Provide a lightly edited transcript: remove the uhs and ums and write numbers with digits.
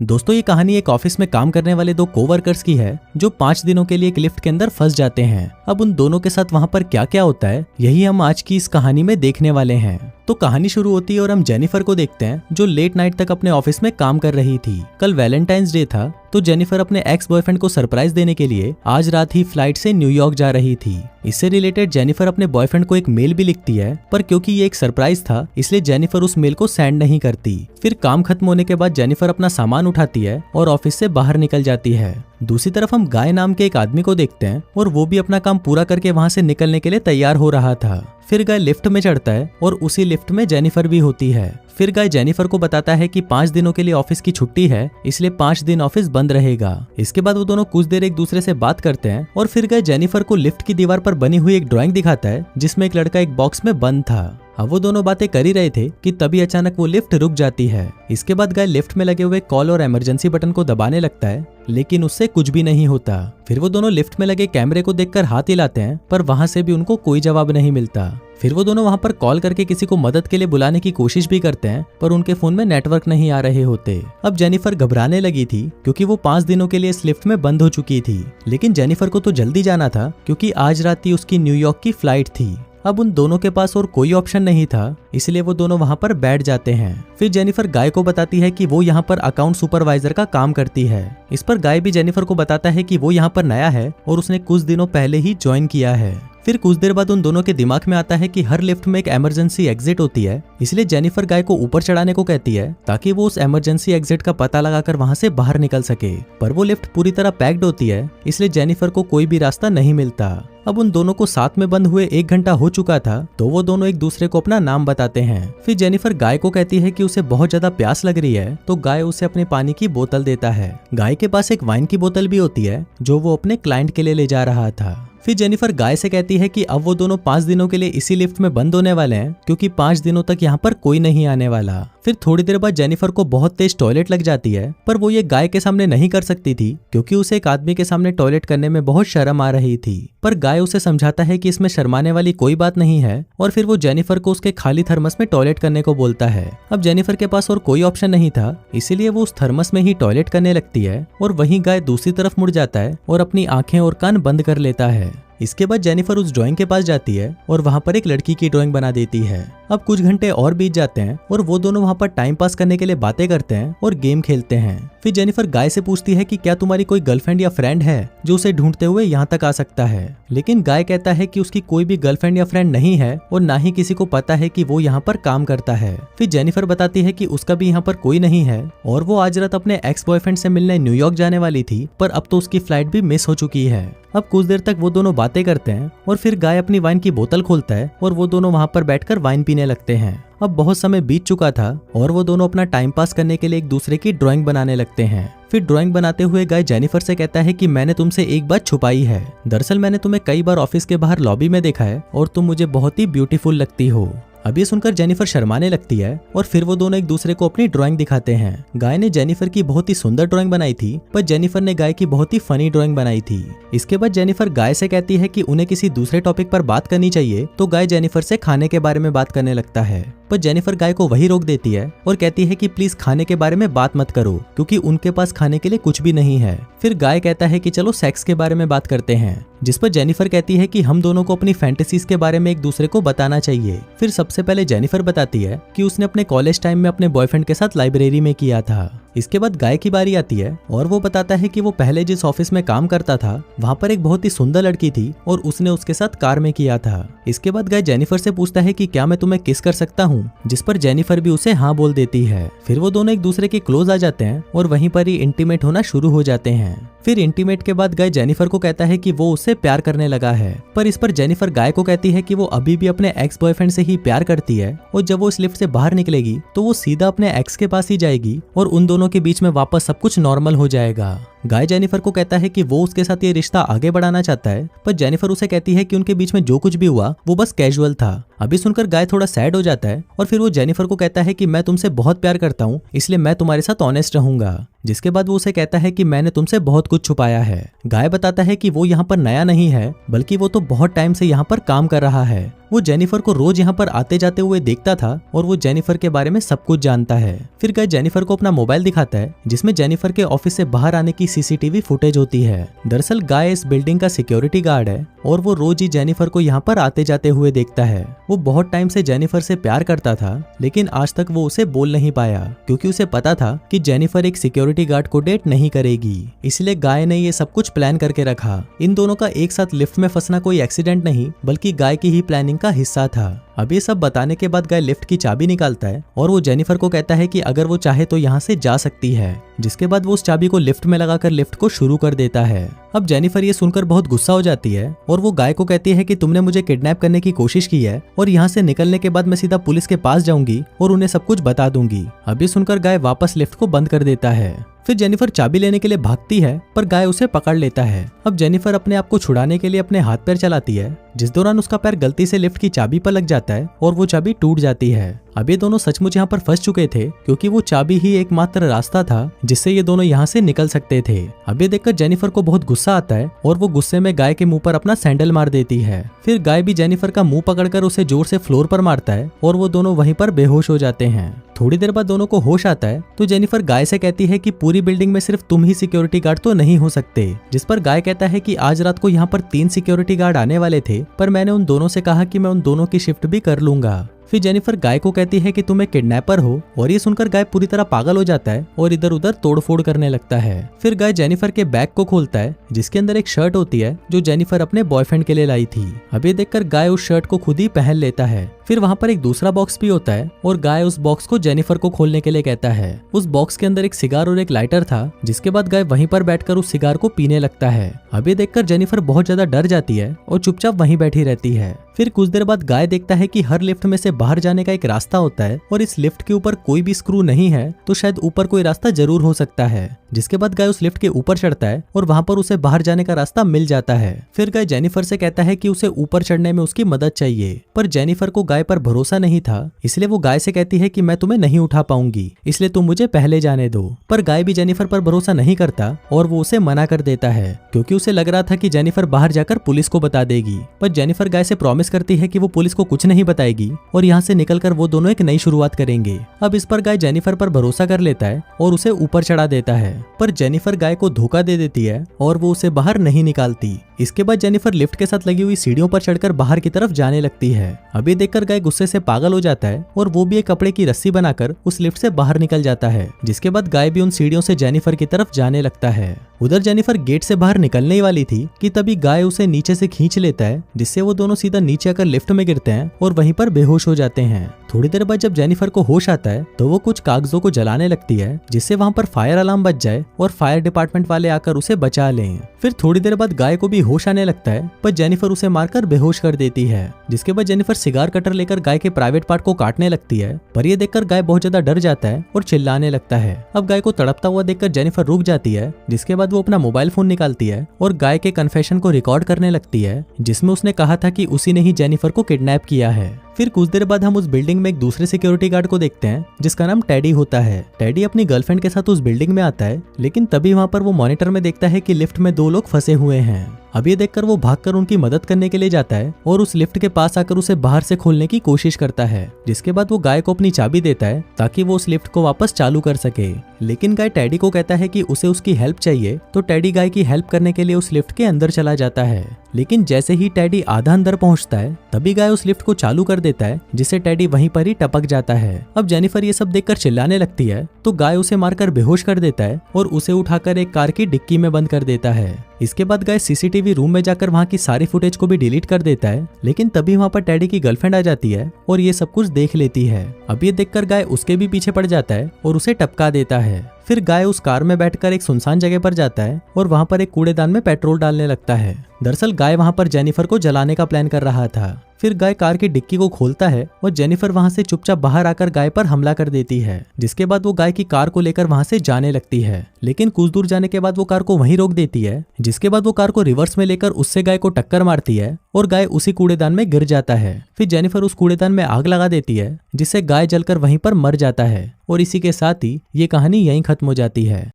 दोस्तों ये कहानी एक ऑफिस में काम करने वाले दो कोवर्कर्स की है जो 5 दिनों के लिए एक लिफ्ट के अंदर फंस जाते हैं। अब उन दोनों के साथ वहां पर क्या क्या होता है यही हम आज की इस कहानी में देखने वाले हैं। तो कहानी शुरू होती है और हम जेनिफर को देखते हैं जो लेट नाइट तक अपने ऑफिस में काम कर रही थी। कल वैलेंटाइंस डे था तो जेनिफर अपने एक्स बॉयफ्रेंड को सरप्राइज देने के लिए आज रात ही फ्लाइट से न्यूयॉर्क जा रही थी। इससे रिलेटेड जेनिफर अपने बॉयफ्रेंड को एक मेल भी लिखती है, पर क्योंकि ये एक सरप्राइज था इसलिए जेनिफर उस मेल को सेंड नहीं करती। फिर काम खत्म होने के बाद जेनिफर अपना सामान उठाती है और ऑफिस से बाहर निकल जाती है। दूसरी तरफ हम गाय नाम के एक आदमी को देखते हैं और वो भी अपना काम पूरा करके वहां से निकलने के लिए तैयार हो रहा था। फिर गाय लिफ्ट में चढ़ता है और उसी लिफ्ट में जेनिफर भी होती है। फिर गाय जेनिफर को बताता है कि 5 दिनों के लिए ऑफिस की छुट्टी है, इसलिए 5 दिन ऑफिस बंद रहेगा। इसके बाद वो दोनों कुछ देर एक दूसरे से बात करते हैं और फिर गाय जेनिफर को लिफ्ट की दीवार पर बनी हुई एक ड्राइंग दिखाता है जिसमें एक लड़का एक बॉक्स में बंद था। अब वो दोनों बातें कर ही रहे थे कि तभी अचानक वो लिफ्ट रुक जाती है। इसके बाद गाय लिफ्ट में लगे हुए कॉल और इमरजेंसी बटन को दबाने लगता है, लेकिन उससे कुछ भी नहीं होता। फिर वो दोनों लिफ्ट में लगे कैमरे को देखकर हाथ हिलाते हैं, पर वहां से भी उनको कोई जवाब नहीं मिलता। फिर वो दोनों वहां पर कॉल करके किसी को मदद के लिए बुलाने की कोशिश भी करते हैं, पर उनके फोन में नेटवर्क नहीं आ रहे होते। अब जेनिफर घबराने लगी थी क्योंकि वो 5 दिनों के लिए इस लिफ्ट में बंद हो चुकी थी, लेकिन जेनिफर को तो जल्दी जाना था क्योंकि आज रात ही उसकी न्यूयॉर्क की फ्लाइट थी। अब उन दोनों के पास और कोई ऑप्शन नहीं था, इसलिए वो दोनों वहां पर बैठ जाते हैं। फिर जेनिफर गाय को बताती है कि वो यहाँ पर अकाउंट सुपरवाइजर का काम करती है। इस पर गाय भी जेनिफर को बताता है कि वो यहाँ पर नया है और उसने कुछ दिनों पहले ही ज्वाइन किया है। फिर कुछ देर बाद उन दोनों के दिमाग में आता है कि हर लिफ्ट में एक इमरजेंसी एग्जिट होती है, इसलिए जेनिफर गाय को ऊपर चढ़ाने को कहती है ताकि वो उस इमरजेंसी एग्जिट का पता लगाकर वहां से बाहर निकल सके। पर वो लिफ्ट पूरी तरह पैक्ड होती है, इसलिए जेनिफर को कोई भी रास्ता नहीं मिलता। अब उन दोनों को साथ में बंद हुए 1 घंटा हो चुका था, तो वो दोनों एक दूसरे को अपना नाम बताते हैं। फिर जेनिफर गाय को कहती है कि उसे बहुत ज्यादा प्यास लग रही है, तो गाय उसे अपने पानी की बोतल देता है। गाय के पास एक वाइन की बोतल भी होती है जो वो अपने क्लाइंट के लिए ले जा रहा था। फिर जेनिफर गाय से कहती है कि अब वो दोनों 5 दिनों के लिए इसी लिफ्ट में बंद होने वाले हैं क्योंकि 5 दिनों तक यहाँ पर कोई नहीं आने वाला। फिर थोड़ी देर बाद जेनिफर को बहुत तेज टॉयलेट लग जाती है, पर वो ये गाय के सामने नहीं कर सकती थी क्योंकि उसे एक आदमी के सामने टॉयलेट करने में बहुत शर्म आ रही थी। पर गाय उसे समझाता है कि इसमें शर्माने वाली कोई बात नहीं है और फिर वो जेनिफर को उसके खाली थर्मस में टॉयलेट करने को बोलता है। अब जेनिफर के पास और कोई ऑप्शन नहीं था, इसीलिए वो उस थर्मस में ही टॉयलेट करने लगती है और वहीं गाय दूसरी तरफ मुड़ जाता है और अपनी आंखें और कान बंद कर लेता है। इसके बाद जेनिफर उस ड्राइंग के पास जाती है और वहां पर एक लड़की की ड्राइंग बना देती है। अब कुछ घंटे और बीत जाते हैं और वो दोनों वहां पर टाइम पास करने के लिए बातें करते हैं और गेम खेलते हैं। फिर जेनिफर गाय से पूछती है कि क्या तुम्हारी कोई गर्लफ्रेंड या फ्रेंड है जो उसे ढूंढते हुए यहाँ तक आ सकता है, लेकिन गाय कहता है कि उसकी कोई भी गर्लफ्रेंड या फ्रेंड नहीं है और ना ही किसी को पता है कि वो यहाँ पर काम करता है। फिर जेनिफर बताती है कि उसका भी यहाँ पर कोई नहीं है और वो आज रात अपने एक्स बॉयफ्रेंड से मिलने न्यूयॉर्क जाने वाली थी, पर अब तो उसकी फ्लाइट भी मिस हो चुकी है। अब कुछ देर तक वो दोनों बातें करते हैं और फिर गाय अपनी वाइन की बोतल खोलता है और वो दोनों वहां पर बैठकर वाइन पीने लगते हैं। अब बहुत समय बीत चुका था और वो दोनों अपना टाइम पास करने के लिए एक दूसरे की ड्राइंग बनाने लगते हैं। फिर ड्राइंग बनाते हुए गाय जेनिफर से कहता है कि मैंने तुमसे एक बात छुपाई है। दरअसल मैंने तुम्हें कई बार ऑफिस के बाहर लॉबी में देखा है और तुम मुझे बहुत ही ब्यूटीफुल लगती हो। अब ये सुनकर जेनिफर शर्माने लगती है और फिर वो दोनों एक दूसरे को अपनी ड्राइंग दिखाते हैं। गाय ने जेनिफर की बहुत ही सुंदर ड्राइंग बनाई थी, पर जेनिफर ने गाय की बहुत ही फनी ड्राइंग बनाई थी। इसके बाद जेनिफर गाय से कहती है कि उन्हें किसी दूसरे टॉपिक पर बात करनी चाहिए, तो गाय जेनिफर से खाने के बारे में बात करने लगता है, पर जेनिफर गाय को वही रोक देती है और कहती है कि प्लीज खाने के बारे में बात मत करो क्योंकि उनके पास खाने के लिए कुछ भी नहीं है। फिर गाय कहता है कि चलो सेक्स के बारे में बात करते हैं, जिस पर जेनिफर कहती है कि हम दोनों को अपनी फैंटेसीज के बारे में एक दूसरे को बताना चाहिए। फिर सबसे पहले जेनिफर बताती है कि उसने अपने कॉलेज टाइम में अपने बॉयफ्रेंड के साथ लाइब्रेरी में किया था। इसके बाद गाय की बारी आती है और वो बताता है कि वो पहले जिस ऑफिस में काम करता था वहाँ पर एक बहुत ही सुंदर लड़की थी और उसने उसके साथ कार में किया था। इसके बाद गाय जेनिफर से पूछता है कि क्या मैं तुम्हें किस कर सकता हूँ, जिस पर जेनिफर भी उसे हाँ बोल देती है। फिर वो दोनों एक दूसरे के क्लोज आ जाते हैं और वहीं पर ही इंटीमेट होना शुरू हो जाते हैं। फिर इंटीमेट के बाद गाय जेनिफर को कहता है कि वो उससे प्यार करने लगा है, पर इस पर जेनिफर गाय को कहती है कि वो अभी भी अपने एक्स बॉयफ्रेंड से ही प्यार करती है और जब वो इस लिफ्ट से बाहर निकलेगी तो वो सीधा अपने एक्स के पास ही जाएगी और उन दोनों के बीच में वापस सब कुछ नॉर्मल हो जाएगा। गाय जेनिफर को कहता है कि वो उसके साथ ये रिश्ता आगे बढ़ाना चाहता है, पर जेनिफर उसे कहती है कि उनके बीच में जो कुछ भी हुआ वो बस कैजुअल था। अभी सुनकर गाय थोड़ा सैड हो जाता है और फिर वो जेनिफर को कहता है कि मैं तुमसे बहुत प्यार करता हूँ, इसलिए मैं तुम्हारे साथ ऑनेस्ट रहूंगा। जिसके बाद वो उसे कहता है कि मैंने तुमसे बहुत कुछ छुपाया है। गाय बताता है कि वो यहाँ पर नया नहीं है, बल्कि वो तो बहुत टाइम से यहाँ पर काम कर रहा है। वो जेनिफर को रोज यहाँ पर आते जाते हुए देखता था और वो जेनिफर के बारे में सब कुछ जानता है। फिर गाय जेनिफर को अपना मोबाइल दिखाता है जिसमें जेनिफर के ऑफिस से बाहर आने की सीसीटीवी फुटेज होती है। दरअसल गाय इस बिल्डिंग का सिक्योरिटी गार्ड है और वो रोज ही जेनिफर को यहाँ पर आते जाते हुए देखता है। वो बहुत टाइम से जेनिफर से प्यार करता था, लेकिन आज तक वो उसे बोल नहीं पाया क्योंकि उसे पता था कि जेनिफर एक सिक्योरिटी गार्ड को डेट नहीं करेगी। इसलिए गाय ने ये सब कुछ प्लान करके रखा। इन दोनों का एक साथ लिफ्ट में फंसना कोई एक्सीडेंट नहीं, बल्कि गाय की ही प्लानिंग का हिस्सा था। अब ये सब बताने के बाद गाय लिफ्ट की चाबी निकालता है और वो जेनिफर को कहता है कि अगर वो चाहे तो यहाँ से जा सकती है। जिसके बाद वो उस चाबी को लिफ्ट में लगाकर लिफ्ट को शुरू कर देता है। अब जेनिफर ये सुनकर बहुत गुस्सा हो जाती है और वो गाय को कहती है कि तुमने मुझे किडनैप करने की कोशिश की है और यहाँ से निकलने के बाद मैं सीधा पुलिस के पास जाऊंगी और उन्हें सब कुछ बता दूंगी। अब ये सुनकर गाय वापस लिफ्ट को बंद कर देता है। फिर जेनिफर चाबी लेने के लिए भागती है, पर गाय उसे पकड़ लेता है। अब जेनिफर अपने आप को छुड़ाने के लिए अपने हाथ पैर चलाती है, जिस दौरान उसका पैर गलती से लिफ्ट की चाबी पर लग जाता है और वो चाबी टूट जाती है। अब ये दोनों सचमुच यहाँ पर फंस चुके थे क्योंकि वो चाबी ही एकमात्र रास्ता था जिससे ये दोनों यहाँ से निकल सकते थे। अब ये देखकर जेनिफर को बहुत गुस्सा आता है और वो गुस्से में गाय के मुंह पर अपना सैंडल मार देती है। फिर गाय भी जेनिफर का मुंह पकड़कर उसे जोर से फ्लोर पर मारता है और वो दोनों वहीं पर बेहोश हो जाते हैं। थोड़ी देर बाद दोनों को होश आता है तो जेनिफर गाय से कहती है कि पूरी बिल्डिंग में सिर्फ तुम ही सिक्योरिटी गार्ड तो नहीं हो सकते। जिस पर गाय कहता है कि आज रात को यहाँ पर 3 सिक्योरिटी गार्ड आने वाले थे, पर मैंने उन दोनों से कहा कि मैं उन दोनों की शिफ्ट भी कर लूंगा। फिर जेनिफर गाय को कहती है कि तुम एक किडनैपर हो और ये सुनकर गाय पूरी तरह पागल हो जाता है और इधर उधर तोड़फोड़ करने लगता है। फिर गाय जेनिफर के बैग को खोलता है जिसके अंदर एक शर्ट होती है जो जेनिफर अपने बॉयफ्रेंड के लिए लाई थी। अब ये देखकर गाय उस शर्ट को खुद ही पहन लेता है। फिर वहाँ पर एक दूसरा बॉक्स भी होता है और गाय उस बॉक्स को जेनिफर को खोलने के लिए कहता है। उस बॉक्स के अंदर एक सिगार और एक लाइटर था, जिसके बाद गाय वहीं पर बैठकर उस सिगार को पीने लगता है। अब ये देखकर जेनिफर बहुत ज्यादा डर जाती है और चुपचाप वहीं बैठी रहती है। फिर कुछ देर बाद गाय देखता है कि हर लिफ्ट में से बाहर जाने का एक रास्ता होता है और इस लिफ्ट के ऊपर कोई भी स्क्रू नहीं है, तो शायद ऊपर कोई रास्ता जरूर हो सकता है। जिसके बाद गाय उस लिफ्ट के ऊपर चढ़ता है और वहां पर उसे बाहर जाने का रास्ता मिल जाता है। फिर गाय जेनिफर से कहता है कि उसे ऊपर चढ़ने में उसकी मदद चाहिए, पर जेनिफर को गाय पर भरोसा नहीं था, इसलिए वो गाय से कहती है कि मैं तुम्हें नहीं उठा पाऊंगी, इसलिए तुम मुझे पहले जाने दो। पर गाय भी जेनिफर पर भरोसा नहीं करता और वो उसे मना कर देता है क्योंकि उसे लग रहा था कि जेनिफर बाहर जाकर पुलिस को बता देगी। पर जेनिफर गाय से प्रॉमिस करती है कि वो पुलिस को कुछ नहीं बताएगी और यहाँ से निकलकर वो दोनों एक नई शुरुआत करेंगे। अब इस पर गाय जेनिफर पर भरोसा कर लेता है और उसे ऊपर चढ़ा देता है, पर जेनिफर गाय को धोखा दे देती है और वो उसे बाहर नहीं निकालती। इसके बाद जेनिफर लिफ्ट के साथ लगी हुई सीढ़ियों पर चढ़कर बाहर की तरफ जाने लगती है। अभी देखकर गाय गुस्से से पागल हो जाता है और वो भी एक कपड़े की रस्सी बनाकर उस लिफ्ट से बाहर निकल जाता है। जिसके बाद गाय भी उन सीढ़ियों से जेनिफर की तरफ जाने लगता है। उधर जेनिफर गेट से बाहर निकलने ही वाली थी कि तभी गाय उसे नीचे से खींच लेता है, जिससे वो दोनों सीधा नीचे आकर लिफ्ट में गिरते हैं और वहीं पर बेहोश हो जाते हैं। थोड़ी देर बाद जब जेनिफर को होश आता है तो वो कुछ कागजों को जलाने लगती है, जिससे वहां पर फायर अलार्म बज जाए और फायर डिपार्टमेंट वाले आकर उसे बचा लें। फिर थोड़ी देर बाद गाय को भी होश आने लगता है, पर जेनिफर उसे मारकर बेहोश कर देती है। जिसके बाद जेनिफर सिगार कटर लेकर गाय के प्राइवेट पार्ट को काटने लगती है, पर ये देखकर गाय बहुत ज्यादा डर जाता है और चिल्लाने लगता है। अब गाय को तड़पता हुआ देखकर जेनिफर रुक जाती है, जिसके बाद वो अपना मोबाइल फोन निकालती है और गाय के कन्फेशन को रिकॉर्ड करने लगती है, जिसमें उसने कहा था कि उसी ने ही जेनिफर को किडनैप किया है। फिर कुछ देर बाद हम उस बिल्डिंग में एक दूसरे सिक्योरिटी गार्ड को देखते हैं जिसका नाम टेडी होता है। टेडी अपनी गर्लफ्रेंड के साथ उस बिल्डिंग में आता है, लेकिन तभी वहां पर वो मॉनिटर में देखता है कि लिफ्ट में 2 लोग फंसे हुए हैं। अब ये देखकर वो भागकर उनकी मदद करने के लिए जाता है और उस लिफ्ट के पास आकर उसे बाहर से खोलने की कोशिश करता है। जिसके बाद वो गाय को अपनी चाबी देता है ताकि वो उस लिफ्ट को वापस चालू कर सके। लेकिन गाय टेडी को कहता है कि उसे उसकी हेल्प चाहिए, तो टेडी गाय की हेल्प करने के लिए उस लिफ्ट के अंदर चला जाता है। लेकिन जैसे ही टेडी आधा अंदर पहुंचता है तभी गाय उस लिफ्ट को चालू कर देता है, जिससे टेडी वहीं पर ही टपक जाता है। अब जेनिफर ये सब देखकर चिल्लाने लगती है, तो गाय उसे मारकर बेहोश कर देता है और उसे उठाकर एक कार की डिक्की में बंद कर देता है। इसके बाद गाय सीसीटीवी रूम में जाकर वहां की सारी फुटेज को भी डिलीट कर देता है, लेकिन तभी वहां पर टेडी की गर्लफ्रेंड आ जाती है और ये सब कुछ देख लेती है। अब ये देखकर गाय उसके भी पीछे पड़ जाता है और उसे टपका देता है। फिर गाय उस कार में बैठकर एक सुनसान जगह पर जाता है और वहां पर एक कूड़ेदान में पेट्रोल डालने लगता है। दरअसल गाय वहां पर जेनिफर को जलाने का प्लान कर रहा था। फिर गाय कार की डिक्की को खोलता है और जेनिफर वहां से चुपचाप बाहर आकर गाय पर हमला कर देती है, जिसके बाद वो गाय की कार को लेकर वहां से जाने लगती है। लेकिन कुछ दूर जाने के बाद वो कार को वहीं रोक देती है, जिसके बाद वो कार को रिवर्स में लेकर उससे गाय को टक्कर मारती है और गाय उसी कूड़ेदान में गिर जाता है। फिर जेनिफर उस कूड़ेदान में आग लगा देती है, जिससे गाय जलकर वहीं पर मर जाता है। और इसी के साथ ही ये कहानी यहीं खत्म हो जाती है।